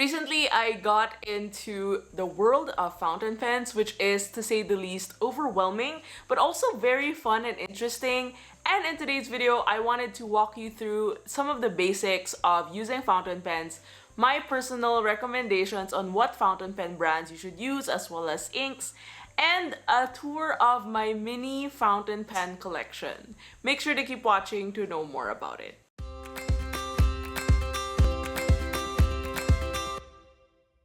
Recently, I got into the world of fountain pens, which is, to say the least, overwhelming, but also very fun and interesting. And in today's video, I wanted to walk you through some of the basics of using fountain pens, my personal recommendations on what fountain pen brands you should use, as well as inks, and a tour of my mini fountain pen collection. Make sure to keep watching to know more about it.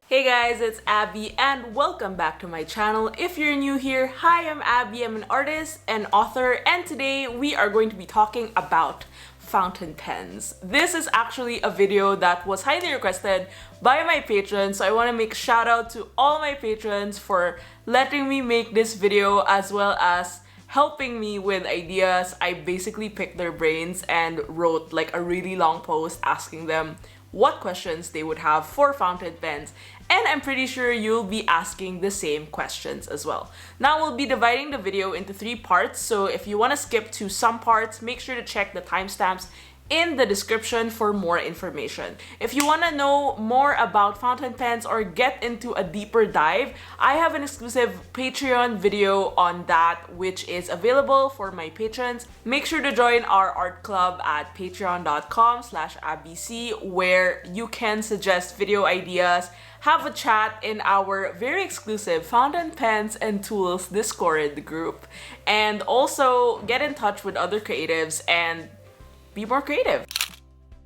Hey guys, it's Abby and welcome back to my channel. If you're new here, hi, I'm Abby. I'm an artist and author, and today we are going to be talking about fountain pens. This is actually a video that was highly requested by my patrons, so I want to make a shout out to all my patrons for letting me make this video as well as helping me with ideas. I basically picked their brains and wrote like a really long post asking them what questions they would have for fountain pens, and I'm pretty sure you'll be asking the same questions as well. Now we'll be dividing the video into 3 parts, so if you want to skip to some parts, make sure to check the timestamps in the description for more information. If you want to know more about fountain pens or get into a deeper dive, I have an exclusive Patreon video on that, which is available for my patrons. Make sure to join our art club at patreon.com/abc, where you can suggest video ideas, have a chat in our very exclusive Fountain Pens and Tools Discord group, and also get in touch with other creatives and be more creative.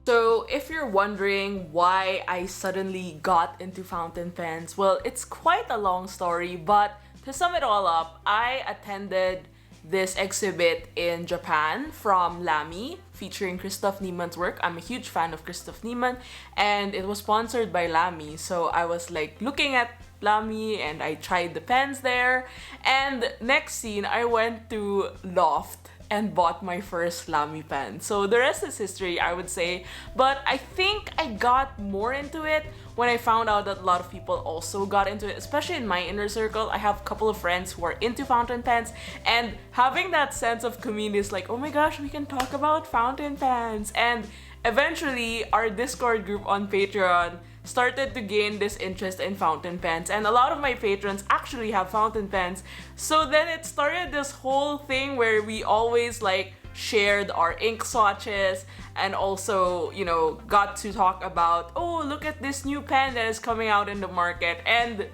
So if you're wondering why I suddenly got into fountain pens, well, it's quite a long story, but to sum it all up, I attended this exhibit in Japan from Lamy featuring Christoph Niemann's work. I'm a huge fan of Christoph Niemann, and it was sponsored by Lamy, so I was like looking at Lamy and I tried the pens there, and next scene I went to Loft and bought my first Lamy pen. So the rest is history, I would say, but I think I got more into it when I found out that a lot of people also got into it, especially in my inner circle. I have a couple of friends who are into fountain pens, and having that sense of community is like, oh my gosh, we can talk about fountain pens. And eventually our Discord group on Patreon started to gain this interest in fountain pens, and a lot of my patrons actually have fountain pens. So then it started this whole thing where we always like shared our ink swatches and also, you know, got to talk about, oh, look at this new pen that is coming out in the market. And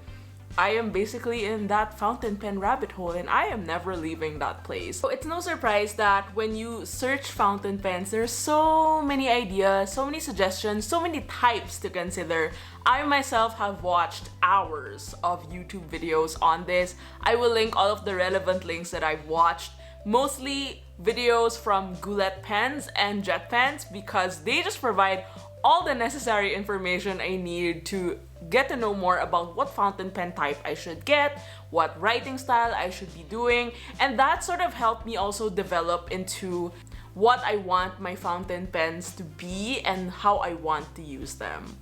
I am basically in that fountain pen rabbit hole, and I am never leaving that place. So it's no surprise that when you search fountain pens, there's so many ideas, so many suggestions, so many types to consider. I myself have watched hours of YouTube videos on this. I will link all of the relevant links that I've watched, mostly videos from Goulet pens and JetPens, because they just provide all the necessary information I need to get to know more about what fountain pen type I should get, what writing style I should be doing, and that sort of helped me also develop into what I want my fountain pens to be and how I want to use them.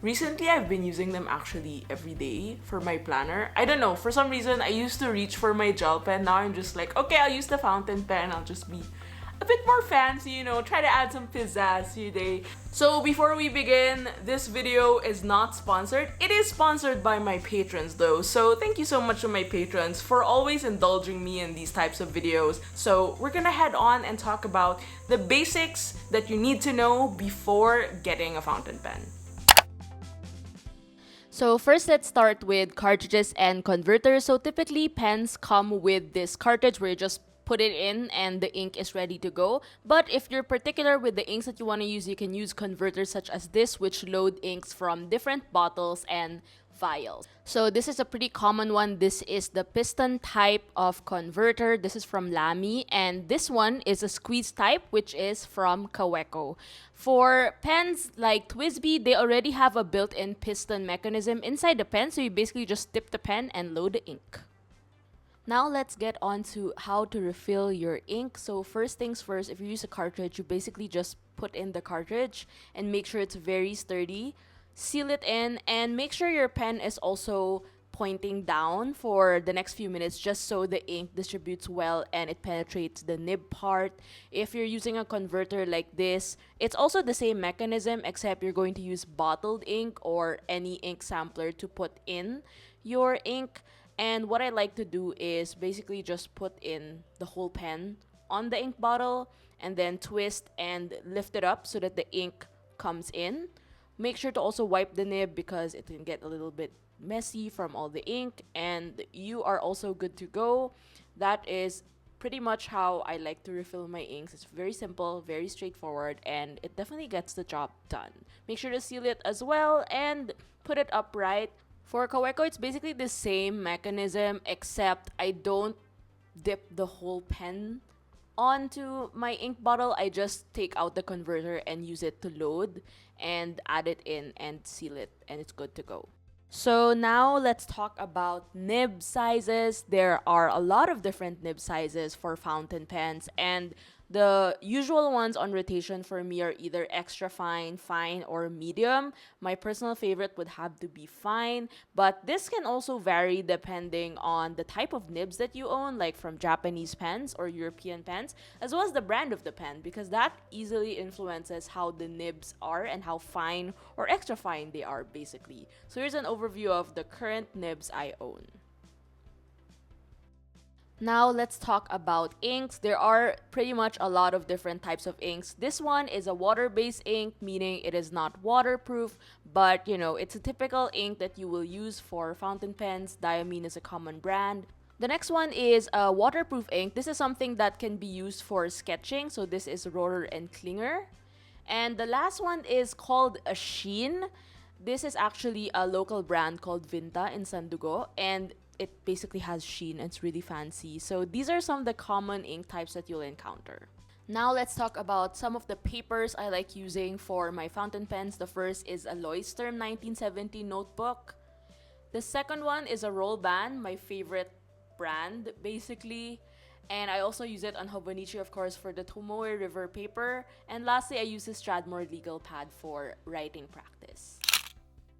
Recently, I've been using them actually every day for my planner. I don't know, for some reason I used to reach for my gel pen. Now I'm just like, okay, I'll use the fountain pen. I'll just be a bit more fancy, you know, try to add some pizzazz to your day. So before we begin, this video is not sponsored. It is sponsored by my patrons though, so thank you so much to my patrons for always indulging me in these types of videos. So we're gonna head on and talk about the basics that you need to know before getting a fountain pen. So first, let's start with cartridges and converters. So typically pens come with this cartridge where you just put it in and the ink is ready to go. But if you're particular with the inks that you want to use, you can use converters such as this, which load inks from different bottles and vials. So this is a pretty common one. This is the piston type of converter. This is from Lamy, and this one is a squeeze type, which is from Kaweco. For pens like TWSBI, they already have a built-in piston mechanism inside the pen, so you basically just dip the pen and load the ink. Now let's get on to how to refill your ink. So first things first, if you use a cartridge, you basically just put in the cartridge and make sure it's very sturdy. Seal it in and make sure your pen is also pointing down for the next few minutes just so the ink distributes well and it penetrates the nib part. If you're using a converter like this, it's also the same mechanism except you're going to use bottled ink or any ink sampler to put in your ink. And what I like to do is basically just put in the whole pen on the ink bottle and then twist and lift it up so that the ink comes in. Make sure to also wipe the nib because it can get a little bit messy from all the ink, and you are also good to go. That is pretty much how I like to refill my inks. It's very simple, very straightforward, and it definitely gets the job done. Make sure to seal it as well and put it upright. For 𝚘𝚣𝚗𝚣, it's basically the same mechanism except I don't dip the whole pen onto my ink bottle. I just take out the converter and use it to load and add it in and seal it, and it's good to go. So now let's talk about nib sizes. There are a lot of different nib sizes for fountain pens, and the usual ones on rotation for me are either extra fine, fine, or medium. My personal favorite would have to be fine, but this can also vary depending on the type of nibs that you own, like from Japanese pens or European pens, as well as the brand of the pen, because that easily influences how the nibs are and how fine or extra fine they are, basically. So here's an overview of the current nibs I own. Now let's talk about inks. There are pretty much a lot of different types of inks. This one is a water-based ink, meaning it is not waterproof, but it's a typical ink that you will use for fountain pens. Diamine is a common brand. The next one is a waterproof ink. This is something that can be used for sketching, so this is Rohrer and Klinger. And the last one is called a Sheen. This is actually a local brand called Vinta in San Dugo, and it basically has sheen. It's really fancy. So these are some of the common ink types that you'll encounter. Now let's talk about some of the papers I like using for my fountain pens. The first is a 𝚘𝚘𝚘𝚘 1970 notebook. The second one is a roll band, my favorite brand basically. And I also use it on Hobonichi, of course, for the Tomoe River paper. And lastly, I use the Strathmore legal pad for writing practice.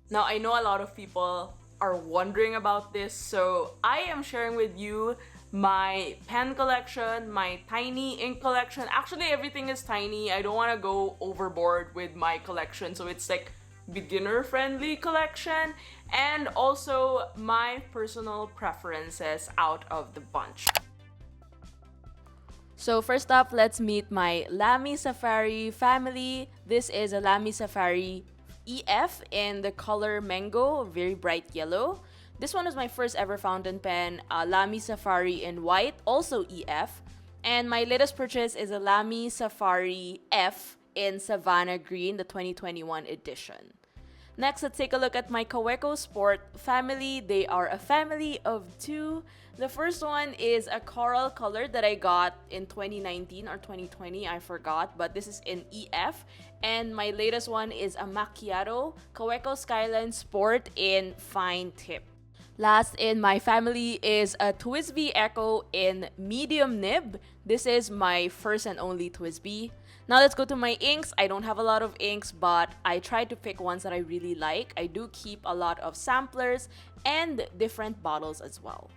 Now, I know a lot of people are wondering about this, so I am sharing with you my pen collection, my tiny ink collection. Actually, everything is tiny. I don't want to go overboard with my collection, so it's like beginner-friendly collection, and also my personal preferences out of the bunch. So first up, let's meet my Lamy Safari family. This is a Lamy Safari EF in the color mango, very bright yellow. This one was my first ever fountain pen, Lamy Safari in white, also EF. And my latest purchase is a Lamy Safari F in Savannah Green, the 2021 edition. Next, let's take a look at my 𝚘𝚣𝚗𝚣 Sport family. They are a family of two. The first one is a coral color that I got in 2019 or 2020, I forgot, but this is in EF. And my latest one is a macchiato 𝚘𝚣𝚗 Skyline Sport in fine tip. Last in my family is a TWSBI Echo in medium nib. This is my first and only TWSBI. Now let's go to my inks. I don't have a lot of inks, but I try to pick ones that I really like. I do keep a lot of samplers and different bottles as well.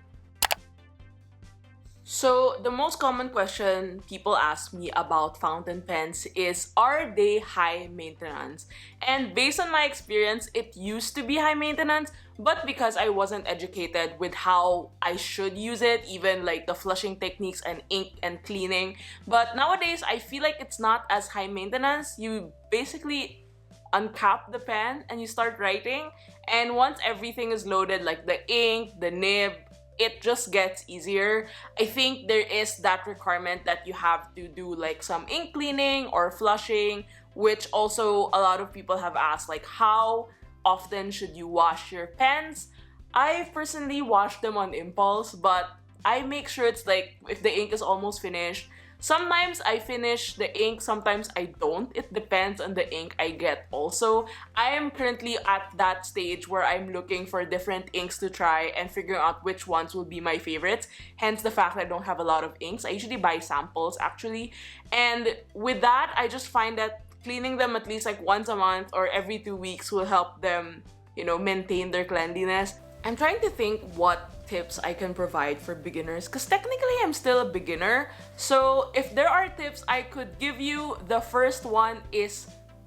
So the most common question people ask me about fountain pens is, are they high maintenance? And based on my experience, it used to be high maintenance, but because I wasn't educated with how I should use it, even like the flushing techniques and ink and cleaning. But nowadays, I feel like it's not as high maintenance. You basically uncap the pen and you start writing, and once everything is loaded, like the ink, the nib, it just gets easier. I think there is that requirement that you have to do like some ink cleaning or flushing, which also a lot of people have asked, like how often should you wash your pens? I personally wash them on impulse, but I make sure it's like if the ink is almost finished. Sometimes I finish the ink, sometimes I don't. It depends on the ink I get also. I am currently at that stage where I'm looking for different inks to try and figuring out which ones will be my favorites. Hence the fact that I don't have a lot of inks. I usually buy samples actually. And with that, I just find that cleaning them at least like once a month or every 2 weeks will help them, maintain their cleanliness. I'm trying to think what tips I can provide for beginners because technically I'm still a beginner. So if there are tips I could give you, the first one is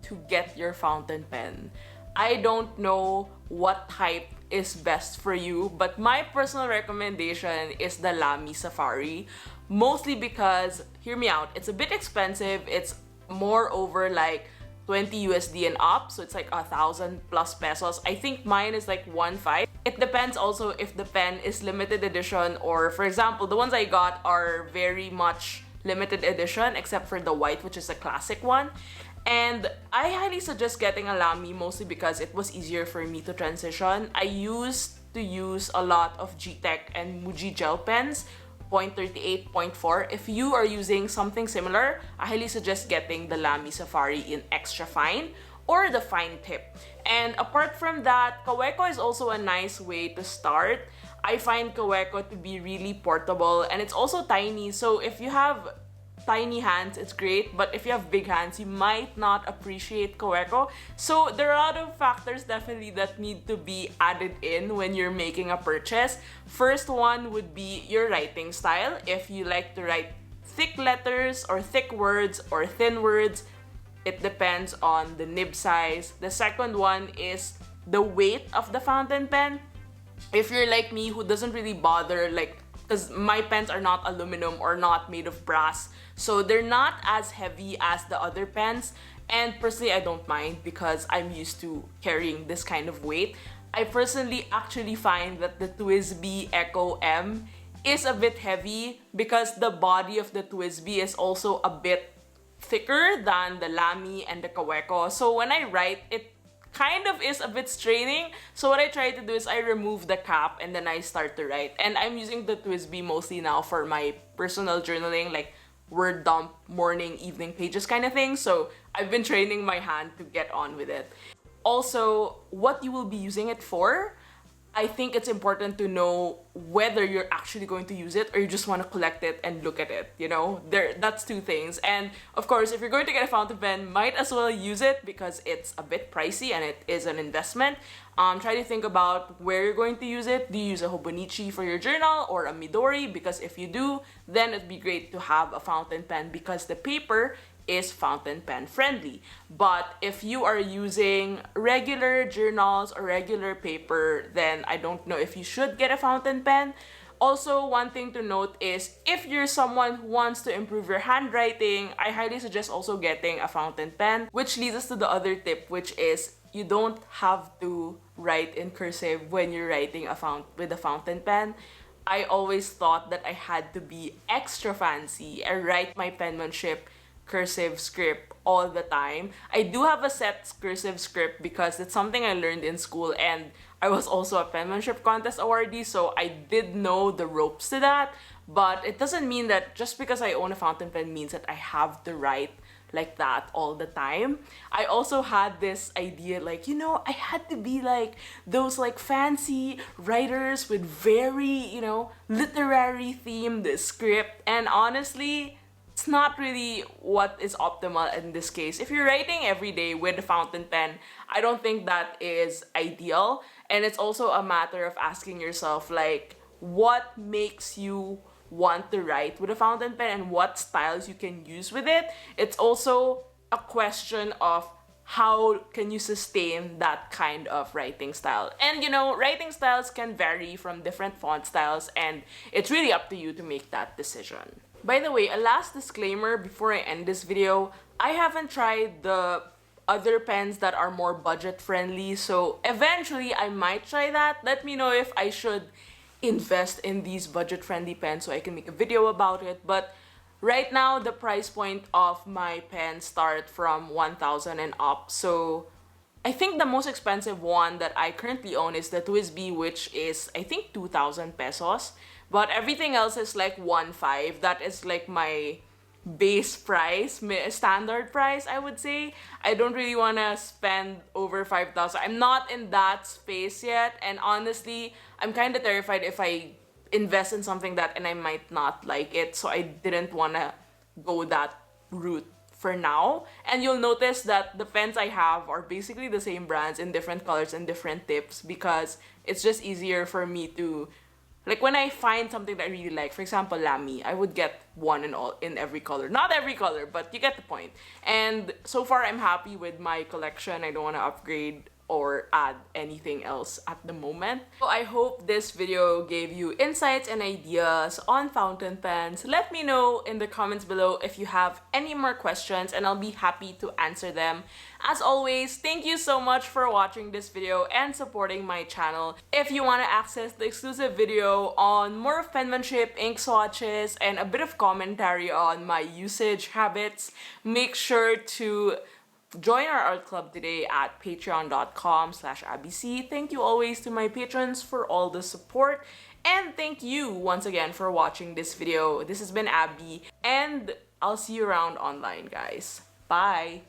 to get your fountain pen. I don't know what type is best for you, but my personal recommendation is the Lamy Safari. Mostly because, hear me out, it's a bit expensive. It's more over like 20 USD and up, so it's like 1,000 plus pesos. I think mine is like 1.5. It depends also if the pen is limited edition, or for example, the ones I got are very much limited edition except for the white, which is a classic one. And I highly suggest getting a Lamy mostly because it was easier for me to transition. I used to use a lot of G-Tech and Muji gel pens, 0.38, 0.4. If you are using something similar, I highly suggest getting the Lamy Safari in extra fine or the fine tip. And apart from that, Kaweco is also a nice way to start. I find Kaweco to be really portable and it's also tiny. So if you have tiny hands, it's great, but if you have big hands, you might not appreciate Kaweco. So there are a lot of factors definitely that need to be added in when you're making a purchase. First one would be your writing style. If you like to write thick letters or thick words or thin words, it depends on the nib size. The second one is the weight of the fountain pen. If you're like me who doesn't really bother, like, because my pens are not aluminum or not made of brass, so they're not as heavy as the other pens, and personally I don't mind because I'm used to carrying this kind of weight. I personally actually find that the TWSBI Echo M is a bit heavy because the body of the TWSBI is also a bit thicker than the Lamy and the Kaweco. So when I write, it kind of is a bit straining. So what I try to do is I remove the cap and then I start to write. And I'm using the TWSBI mostly now for my personal journaling, like word dump, morning, evening pages kind of thing. So I've been training my hand to get on with it. Also, what you will be using it for, I think it's important to know whether you're actually going to use it or you just want to collect it and look at it, you know? That's two things. And of course, if you're going to get a fountain pen, might as well use it because it's a bit pricey and it is an investment. Try to think about where you're going to use it. Do you use a Hobonichi for your journal or a Midori? Because if you do, then it'd be great to have a fountain pen because the paper is fountain pen friendly. But if you are using regular journals or regular paper, then I don't know if you should get a fountain pen. Also, one thing to note is if you're someone who wants to improve your handwriting, I highly suggest also getting a fountain pen, which leads us to the other tip, which is you don't have to write in cursive when you're writing with a fountain pen. I always thought that I had to be extra fancy. I write my penmanship cursive script all the time. I do have a set cursive script because it's something I learned in school and I was also a penmanship contest awardee, so I did know the ropes to that. But it doesn't mean that just because I own a fountain pen means that I have to write like that all the time. I also had this idea like, you know, I had to be like those like fancy writers with very, you know, literary themed script, and honestly, it's not really what is optimal in this case. If you're writing every day with a fountain pen, I don't think that is ideal. And it's also a matter of asking yourself, like, what makes you want to write with a fountain pen and what styles you can use with it. It's also a question of how can you sustain that kind of writing style. And you know, writing styles can vary from different font styles, and it's really up to you to make that decision. By the way, a last disclaimer before I end this video, I haven't tried the other pens that are more budget friendly, so eventually I might try that. Let me know if I should invest in these budget friendly pens so I can make a video about it. But right now, the price point of my pens start from 1,000 and up, so I think the most expensive one that I currently own is the TWSBI, which is I think 2,000 pesos. But everything else is like 1.5. That is like my base price, standard price, I would say. I don't really want to spend over 5,000. I'm not in that space yet. And honestly, I'm kind of terrified if I invest in something that and I might not like it. So I didn't want to go that route for now. And you'll notice that the pens I have are basically the same brands in different colors and different tips because it's just easier for me to, like, when I find something that I really like, for example, Lamy, I would get one in every color. Not every color, but you get the point. And so far, I'm happy with my collection. I don't want to upgrade or add anything else at the moment. So I hope this video gave you insights and ideas on fountain pens. Let me know in the comments below if you have any more questions and I'll be happy to answer them. As always, thank you so much for watching this video and supporting my channel. If you want to access the exclusive video on more of penmanship, ink swatches, and a bit of commentary on my usage habits, make sure to join our art club today at patreon.com/abbyc. Thank you always to my patrons for all the support. And thank you once again for watching this video. This has been Abby, and I'll see you around online, guys. Bye!